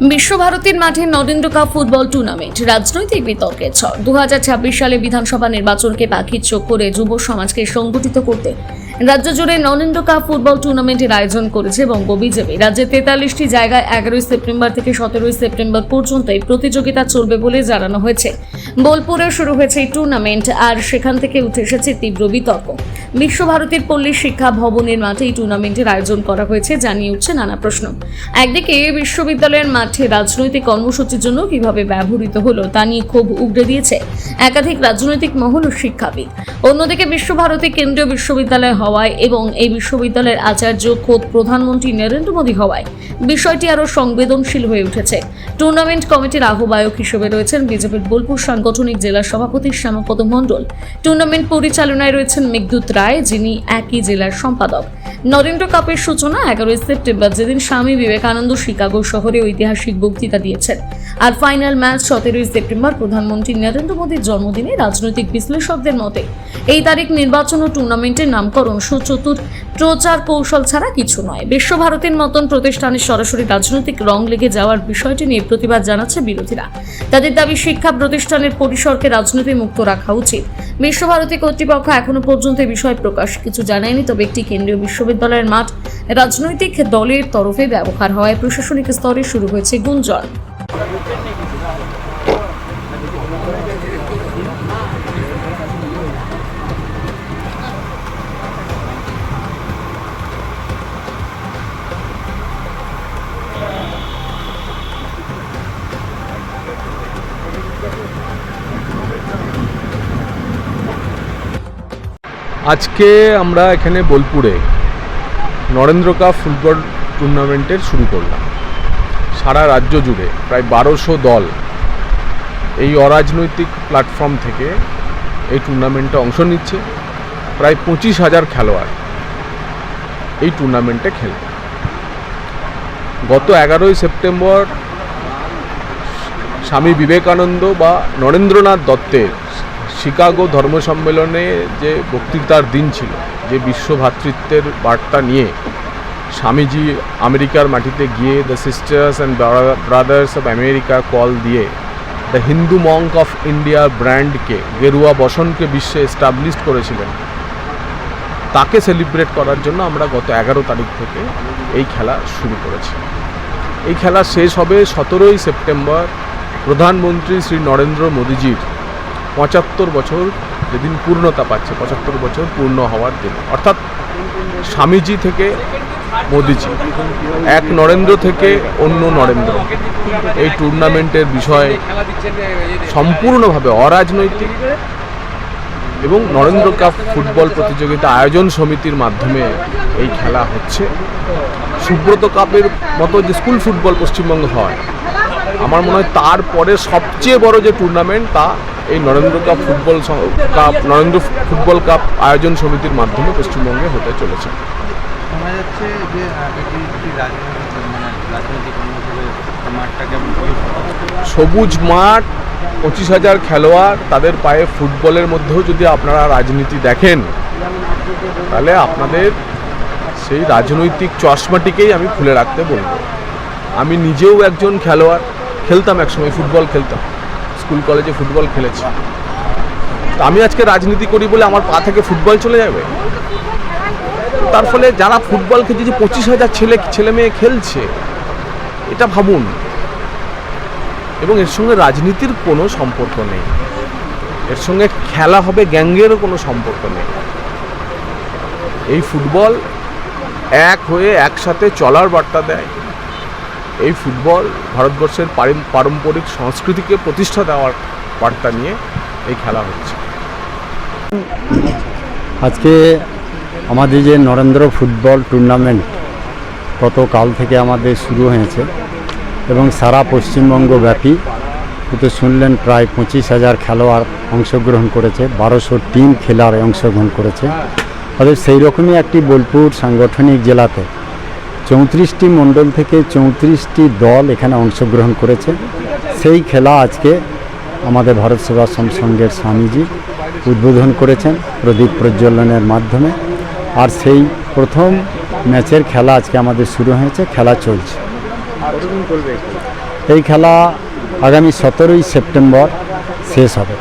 বিশ্বভারতীর মাঠে Narendra cup football tournament রাজনৈতিক বিতর্কের ঝড়। 2026 সালে বিধানসভা নির্বাচনকে পাখির চোখ করে যুব সমাজকে সংগঠিত করতে রাজ্য জুড়ে নরেন্দ্র কাপ ফুটবল টুর্নামেন্টের আয়োজন করেছে বঙ্গ বিজেপি। রাজ্যের 43টি জায়গায় 11 সেপ্টেম্বর থেকে 17 সেপ্টেম্বর পর্যন্ত এই প্রতিযোগিতা চলবে বলে জানানো হয়েছে। বোলপুরে শুরু হয়েছে এই টুর্নামেন্ট, আর সেখান থেকে উঠে এসেছে তীব্র বিতর্ক। বিশ্বভারতীর পল্লী শিক্ষা ভবনের মাঠে এই টুর্নামেন্টের আয়োজন করা হয়েছে, জানিয়ে উঠছে নানা প্রশ্ন। একদিকে বিশ্ববিদ্যালয়ের মাঠে রাজনৈতিক কর্মসূচির জন্য কিভাবে ব্যবহৃত হলো তা নিয়ে ক্ষোভ উগড়ে দিয়েছে একাধিক রাজনৈতিক মহল ও শিক্ষাবিদ। অন্যদিকে বিশ্বভারতী কেন্দ্রীয় বিশ্ববিদ্যালয় হওয়ায় এবং এই বিশ্ববিদ্যালয়ের আচার্য খোদ প্রধানমন্ত্রী নরেন্দ্র মোদী হওয়ায় বিষয়টি আরও সংবেদনশীল হয়ে উঠেছে। টুর্নামেন্ট কমিটির আহ্বায়ক হিসেবে রয়েছেন বিজেপির বোলপুর সাংগঠনিক জেলার সভাপতি শ্যামাপদ মণ্ডল। টুর্নামেন্ট পরিচালনায় রয়েছেন মেঘদূত রায়, যিনি একই জেলার সম্পাদক। নরেন্দ্র কাপের সূচনা 11 সেপ্টেম্বর, যেদিন স্বামী বিবেকানন্দ শিকাগো শহরে ঐতিহাসিক বক্তৃতা দিয়েছেন। আর ফাইনাল ম্যাচ 17 সেপ্টেম্বর, প্রধানমন্ত্রী নরেন্দ্র মোদীর জন্মদিনে। রাজনৈতিক বিশ্লেষকদের মতে এই তারিখ নির্বাচন ও টুর্নামেন্টের নামকরণ সুচতুর প্রচার কৌশল ছাড়া কিছু নয়। বিশ্বভারতীর মতন প্রতিষ্ঠানের সরাসরি রাজনৈতিক রং লেগে যাওয়ার বিষয়টি নিয়ে প্রতিবাদ জানাচ্ছে বিরোধীরা। তাদের দাবি, শিক্ষা প্রতিষ্ঠানের পরিসরকে রাজনীতি মুক্ত রাখা উচিত। বিশ্বভারতী কর্তৃপক্ষ এখনো পর্যন্ত এই বিষয়ে প্রকাশ কিছু জানায়নি, তবে একটি কেন্দ্রীয় বিশ্ববিদ্যালয়ের মাঠ রাজনৈতিক দলের তরফে ব্যবহার হওয়ায় প্রশাসনিক স্তরে শুরু হয়েছে গুঞ্জন। আজকে আমরা এখানে বোলপুরে নরেন্দ্র কাপ ফুটবল টুর্নামেন্টের শুরু করলাম। সারা রাজ্য জুড়ে প্রায় 1200 দল এই অরাজনৈতিক প্ল্যাটফর্ম থেকে এই টুর্নামেন্টে অংশ নিচ্ছে। প্রায় 25,000 খেলোয়াড় এই টুর্নামেন্টে খেলবে। গত 11 সেপ্টেম্বর স্বামী বিবেকানন্দ বা নরেন্দ্রনাথ দত্তের শিকাগো ধর্ম সম্মেলনে যে বক্তৃতার দিন ছিল, যে বিশ্ব ভ্রাতৃত্বের বার্তা নিয়ে স্বামীজি আমেরিকার মাটিতে গিয়ে the sisters and brothers of America call দিয়ে the Hindu monk of India ব্র্যান্ডকে, গেরুয়া বসনকে বিশ্বে এস্টাবলিশ করেছিলেন, তাকে সেলিব্রেট করার জন্য আমরা গত 11 তারিখ থেকে এই খেলা শুরু করেছি। এই খেলা শেষ হবে 17 সেপ্টেম্বর, প্রধানমন্ত্রী শ্রী নরেন্দ্র মোদীজির 75 বছর যেদিন পূর্ণতা পাচ্ছে, 75 বছর পূর্ণ হওয়ার দিন। অর্থাৎ স্বামীজি থেকে মোদীজি, এক নরেন্দ্র থেকে অন্য নরেন্দ্র। এই টুর্নামেন্টের বিষয় সম্পূর্ণভাবে অরাজনৈতিক এবং নরেন্দ্র কাপ ফুটবল প্রতিযোগিতা আয়োজন সমিতির মাধ্যমে এই খেলা হচ্ছে। সুব্রত কাপের মতো যে স্কুল ফুটবল পশ্চিমবঙ্গে হয়, আমার মনে হয় তারপরে সবচেয়ে বড় যে টুর্নামেন্ট তা এই নরেন্দ্র ফুটবল কাপ আয়োজন সমিতির মাধ্যমে পশ্চিমবঙ্গে হতে চলেছে। শোনা যাচ্ছে যে সবুজ মাঠ, 25,000 খেলোয়াড়, তাদের পায়ে ফুটবলের মধ্যেও যদি আপনারা রাজনীতি দেখেন, তাহলে আপনাদের সেই রাজনৈতিক চশমাটিকেই আমি খুলে রাখতে বলবো। আমি নিজেও একজন খেলোয়াড়, খেলতাম একসময়, ফুটবল খেলতাম, স্কুল কলেজে ফুটবল খেলেছি। আমি আজকে রাজনীতি করি বলে আমার পা থেকে ফুটবল চলে যাবে? তার ফলে যারা ফুটবল খেলছে, যে 25,000 ছেলে মেয়ে খেলছে, এটা ভাবুন। এবং এর সঙ্গে রাজনীতির কোনো সম্পর্ক নেই, এর সঙ্গে খেলা হবে গ্যাংয়েরও কোনো সম্পর্ক নেই। এই ফুটবল এক হয়ে একসাথে চলার বার্তা দেয়। এই ফুটবল ভারতবর্ষের পারম্পরিক সংস্কৃতিকে প্রতিষ্ঠা দেওয়ার বার্তা নিয়ে এই খেলা হচ্ছে। আজকে আমাদের যে নরেন্দ্র ফুটবল টুর্নামেন্ট গতকাল থেকে আমাদের শুরু হয়েছে এবং সারা পশ্চিমবঙ্গ ব্যাপী তো শুনলেন প্রায় 25,000 খেলোয়াড় অংশগ্রহণ করেছে, 1200 টিম খেলায় অংশগ্রহণ করেছে। অর্থাৎ সেই রকমই একটি বোলপুর সাংগঠনিক জেলাতে 34টি মণ্ডল থেকে 34টি দল এখানে অংশগ্রহণ করেছে। সেই খেলা আজকে আমাদের ভারত সেবাশ্রম সংঘের স্বামীজি উদ্বোধন করেছেন প্রদীপ প্রজ্বলনের মাধ্যমে। আর সেই প্রথম ম্যাচের খেলা আজকে আমাদের শুরু হয়েছে, খেলা চলছে। এই খেলা আগামী 17ই সেপ্টেম্বর শেষ হবে।